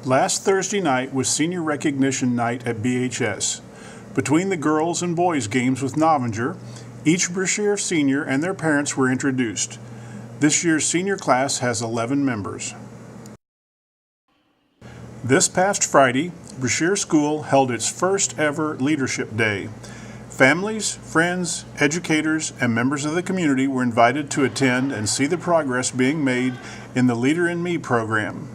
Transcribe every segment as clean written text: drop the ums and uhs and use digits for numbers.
Last Thursday night was Senior Recognition Night at BHS. Between the girls and boys games with Novinger, each Brashear senior and their parents were introduced. This year's senior class has 11 members. This past Friday, Brashear School held its first ever Leadership Day. Families, friends, educators, and members of the community were invited to attend and see the progress being made in the Leader in Me program.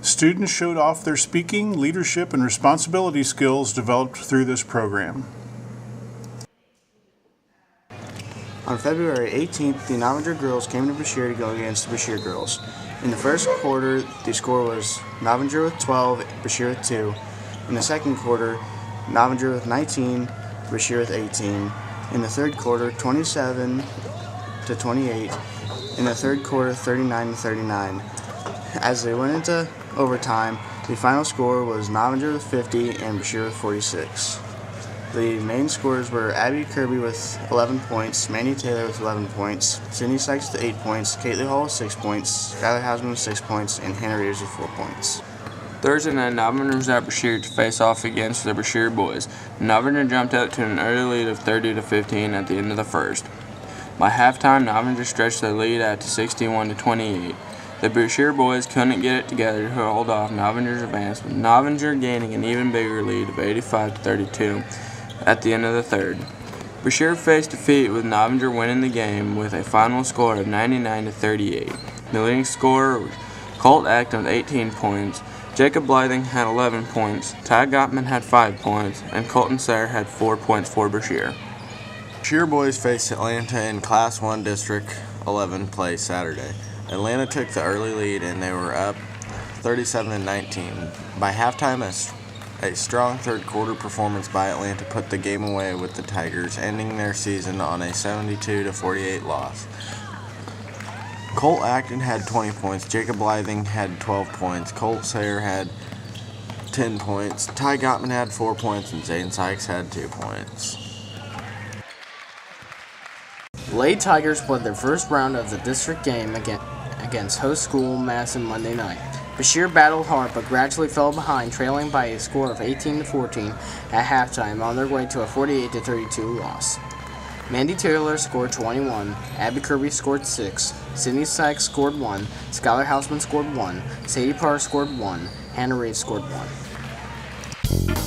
Students showed off their speaking, leadership, and responsibility skills developed through this program. On February 18th, the Novinger girls came to Brashear to go against the Brashear girls. In the first quarter, the score was Novinger with 12, Brashear with 2. In the second quarter, Novinger with 19, Brashear with 18. In the third quarter, 27 to 28. In the third quarter, 39 to 39. As they went into overtime, the final score was Novinger with 50 and Brashear with 46. The main scorers were Abby Kirby with 11 points, Mandy Taylor with 11 points, Sydney Sykes with 8 points, Caitlin Hall with 6 points, Skylar Hausman with 6 points, and Hannah Reeves with 4 points. Thursday night, Novinger was at Brashear to face off against the Brashear boys. Novinger jumped out to an early lead of 30 to 15 at the end of the first. By halftime, Novinger stretched their lead out to 61 to 28. The Brashear boys couldn't get it together to hold off Novinger's advance, with Novinger gaining an even bigger lead of 85 to 32 at the end of the third. Brashear faced defeat, with Novinger winning the game with a final score of 99 to 38. The leading scorer was Colt Acton with 18 points, Jacob Blything had 11 points, Ty Gottman had 5 points, and Colton Sayre had 4 points for Brashear. Brashear boys faced Atlanta in Class 1 District 11 play Saturday. Atlanta took the early lead and they were up 37-19. By halftime, a strong third quarter performance by Atlanta put the game away, with the Tigers ending their season on a 72-48 loss. Colt Acton had 20 points, Jacob Blything had 12 points, Colt Sayre had 10 points, Ty Gottman had 4 points, and Zane Sykes had 2 points. Lady Tigers played their first round of the district game against host school Madison Monday night. Brashear battled hard but gradually fell behind, trailing by a score of 18 to 14 at halftime on their way to a 48 to 32 loss. Mandy Taylor scored 21, Abby Kirby scored 6, Sydney Sykes scored 1, Skylar Hausman scored 1, Sadie Parr scored 1, Hannah Reeves scored 1.